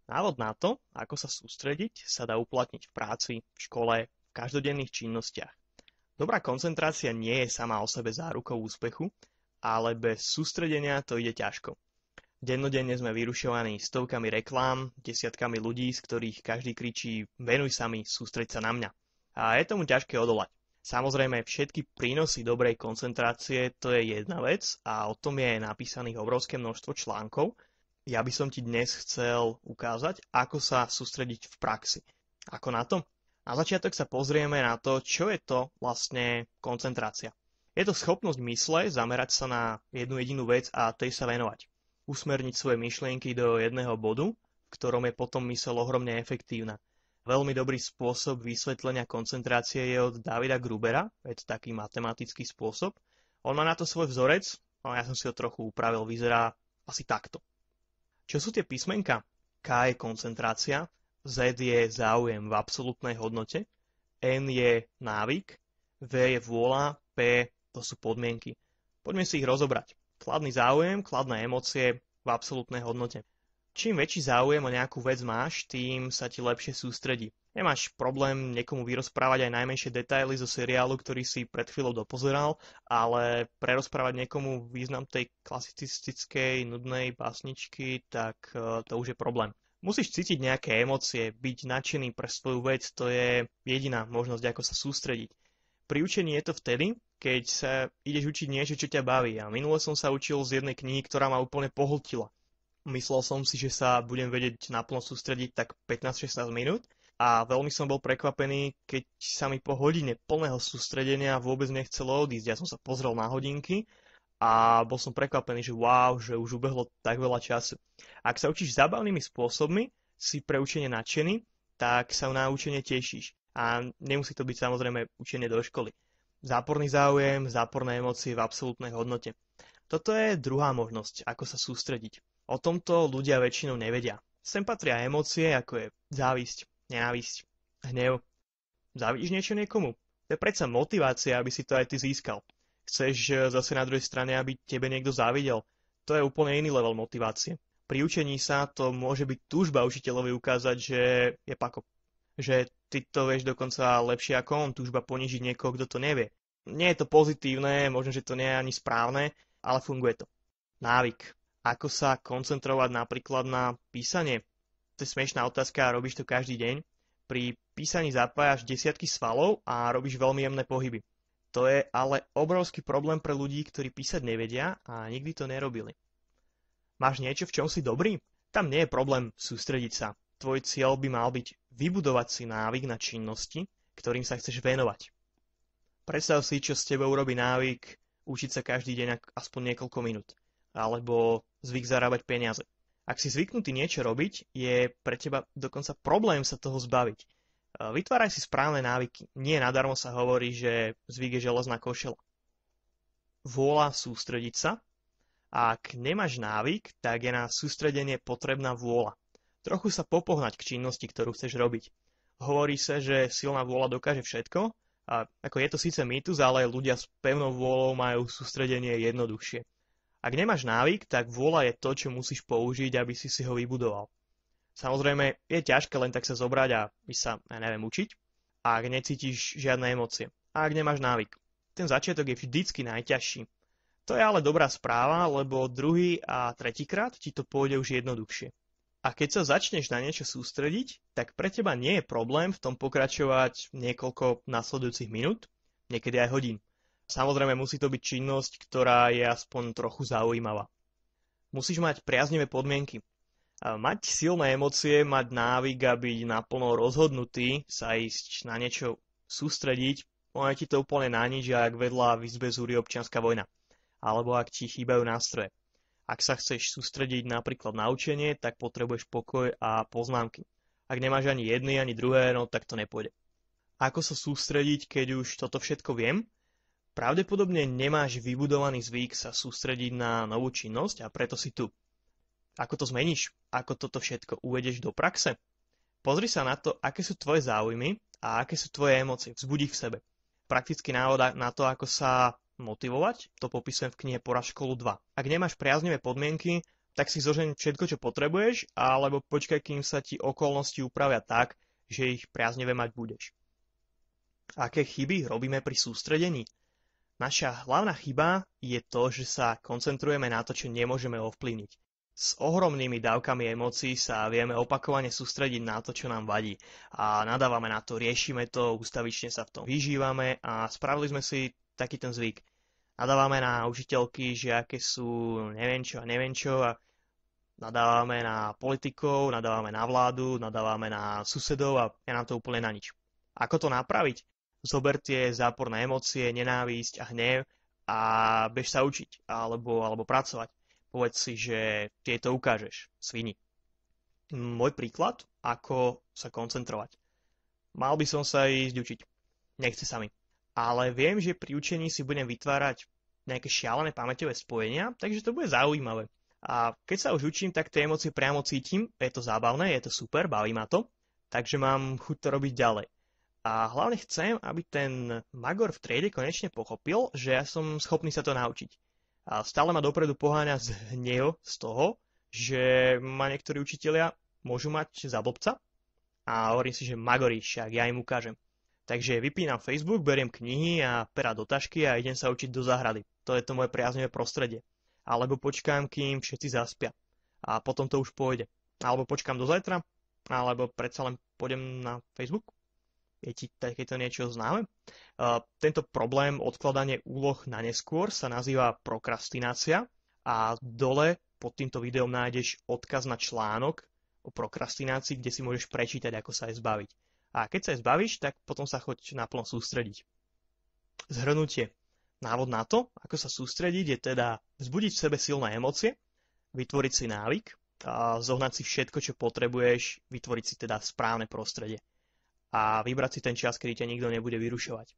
Návod na to, ako sa sústrediť, sa dá uplatniť v práci, v škole, v každodenných činnostiach. Dobrá koncentrácia nie je sama o sebe zárukou úspechu, ale bez sústredenia to ide ťažko. Dennodenne sme vyrušovaní stovkami reklám, desiatkami ľudí, z ktorých každý kričí venuj sa mi, sústreď sa na mňa. A je tomu ťažké odolať. Samozrejme, všetky prínosy dobrej koncentrácie to je jedna vec a o tom je napísaných obrovské množstvo článkov. Ja by som ti dnes chcel ukázať, ako sa sústrediť v praxi. Ako na to? Na začiatok sa pozrieme na to, čo je to vlastne koncentrácia. Je to schopnosť mysle zamerať sa na jednu jedinú vec a tej sa venovať. Usmerniť svoje myšlienky do jedného bodu, v ktorom je potom myseľ ohromne efektívna. Veľmi dobrý spôsob vysvetlenia koncentrácie je od Davida Grubera, je to taký matematický spôsob. On má na to svoj vzorec, no ja som si ho trochu upravil, vyzerá asi takto. Čo sú tie písmenka? K je koncentrácia, Z je záujem v absolútnej hodnote, N je návyk, V je vôľa, P to sú podmienky. Poďme si ich rozobrať. Kladný záujem, kladné emócie v absolútnej hodnote. Čím väčší záujem o nejakú vec máš, tým sa ti lepšie sústredí. Nemáš problém niekomu vyrozprávať aj najmenšie detaily zo seriálu, ktorý si pred chvíľou dopozeral, ale prerozprávať niekomu význam tej klasistickej, nudnej básničky, tak to už je problém. Musíš cítiť nejaké emócie, byť nadšený pre svoju vec, to je jediná možnosť, ako sa sústrediť. Pri učení je to vtedy, keď sa ideš učiť niečo, čo ťa baví. A minule som sa učil z jednej knihy, ktorá ma úplne pohltila. Myslel som si, že sa budem vedieť naplno sústrediť tak 15-16 minút a veľmi som bol prekvapený, keď sa mi po hodine plného sústredenia vôbec nechcelo odísť. Ja som sa pozrel na hodinky a bol som prekvapený, že wow, že už ubehlo tak veľa času. Ak sa učíš zábavnými spôsobmi, si pre učenie nadšený, tak sa na učenie tešíš. A nemusí to byť samozrejme učenie do školy. Záporný záujem, záporné emócie v absolútnej hodnote. Toto je druhá možnosť, ako sa sústrediť. O tomto ľudia väčšinou nevedia. Sem patria emócie, ako je závisť, nenávisť, hnev. Závidíš niečo niekomu? To je predsa motivácia, aby si to aj ty získal. Chceš zase na druhej strane, aby tebe niekto závidel. To je úplne iný level motivácie. Pri učení sa to môže byť túžba učiteľovi ukázať, že je pako. Že ty to vieš dokonca lepšie ako on, túžba ponížiť niekoho, kto to nevie. Nie je to pozitívne, možno, že to nie je ani správne, ale funguje to. Návyk. Ako sa koncentrovať napríklad na písanie? To je smiešná otázka a robíš to každý deň. Pri písaní zapájaš desiatky svalov a robíš veľmi jemné pohyby. To je ale obrovský problém pre ľudí, ktorí písať nevedia a nikdy to nerobili. Máš niečo, v čom si dobrý? Tam nie je problém sústrediť sa. Tvoj cieľ by mal byť vybudovať si návyk na činnosti, ktorým sa chceš venovať. Predstav si, čo s tebou urobí návyk učiť sa každý deň aspoň niekoľko minút. Alebo zvyk zarábať peniaze. Ak si zvyknutý niečo robiť, je pre teba dokonca problém sa toho zbaviť. Vytváraj si správne návyky. Nie nadarmo sa hovorí, že zvyk je železná košela. Vôľa sústrediť sa. A ak nemáš návyk, tak je na sústredenie potrebná vôľa. Trochu sa popohnať k činnosti, ktorú chceš robiť. Hovorí sa, že silná vôľa dokáže všetko. A ako je to síce mýtus, ale ľudia s pevnou vôľou majú sústredenie jednoduchšie. Ak nemáš návyk, tak vôľa je to, čo musíš použiť, aby si ho vybudoval. Samozrejme, je ťažké len tak sa zobrať a sa, učiť, ak necítiš žiadne emócie. A ak nemáš návyk. Ten začiatok je vždycky najťažší. To je ale dobrá správa, lebo druhý a tretíkrát ti to pôjde už jednoduchšie. A keď sa začneš na niečo sústrediť, tak pre teba nie je problém v tom pokračovať niekoľko nasledujúcich minút, niekedy aj hodín. Samozrejme musí to byť činnosť, ktorá je aspoň trochu zaujímavá. Musíš mať priaznivé podmienky. Mať silné emócie, mať návyk a byť naplno rozhodnutý sa ísť na niečo sústrediť, môže ti to úplne na nič, ak vedľa v izbe zúri občianska vojna. Alebo ak ti chýbajú nástroje. Ak sa chceš sústrediť napríklad na učenie, tak potrebuješ pokoj a poznámky. Ak nemáš ani jedny, ani druhé, no tak to nepôjde. Ako sa sústrediť, keď už toto všetko viem? Pravdepodobne nemáš vybudovaný zvyk sa sústrediť na novú činnosť a preto si tu. Ako to zmeníš? Ako toto všetko uvedieš do praxe? Pozri sa na to, aké sú tvoje záujmy a aké sú tvoje emócie. Vzbudí v sebe. Praktický návod na to, ako sa motivovať, to popisujem v knihe Poraz školu 2. Ak nemáš priaznivé podmienky, tak si zožeň všetko, čo potrebuješ, alebo počkaj, kým sa ti okolnosti upravia tak, že ich priaznivé mať budeš. Aké chyby robíme pri sústredení? Naša hlavná chyba je to, že sa koncentrujeme na to, čo nemôžeme ovplyvniť. S ohromnými dávkami emócií sa vieme opakovane sústrediť na to, čo nám vadí. A nadávame na to, riešime to, ústavične sa v tom vyžívame a spravili sme si taký ten zvyk. Nadávame na učiteľky, že aké sú neviem čo a nadávame na politikov, nadávame na vládu, nadávame na susedov a je nám to úplne na nič. Ako to napraviť? Zober tie záporné emócie, nenávisť a hnev a bež sa učiť alebo pracovať. Povedz si, že ti to ukážeš, svini. Môj príklad, ako sa koncentrovať. Mal by som sa ísť učiť. Nechce sa mi. Ale viem, že pri učení si budem vytvárať nejaké šialené pamäťové spojenia, takže to bude zaujímavé. A keď sa už učím, tak tie emócie priamo cítim, je to zábavné, je to super, baví ma to, takže mám chuť to robiť ďalej. A hlavne chcem, aby ten magor v triede konečne pochopil, že ja som schopný sa to naučiť. A stále ma dopredu poháňa hnev z toho, že ma niektorí učitelia môžu mať za blbca a hovorím si, že magori, však ja im ukážem. Takže vypínam Facebook, beriem knihy a pera do tašky a idem sa učiť do záhrady. To je to moje priaznivé prostredie. Alebo počkám, kým všetci zaspia. A potom to už pôjde. Alebo počkám do zajtra, alebo predsa len pôjdem na Facebook. Je ti takéto niečo známe? Tento problém odkladanie úloh na neskôr sa nazýva prokrastinácia a dole pod týmto videom nájdeš odkaz na článok o prokrastinácii, kde si môžeš prečítať, ako sa jej zbaviť. A keď sa jej zbavíš, tak potom sa choď naplno sústrediť. Zhrnutie. Návod na to, ako sa sústrediť, je teda vzbudiť v sebe silné emócie, vytvoriť si návyk, a zohnať si všetko, čo potrebuješ, vytvoriť si teda správne prostredie. A vybrať si ten čas, kedy ťa nikto nebude vyrušovať.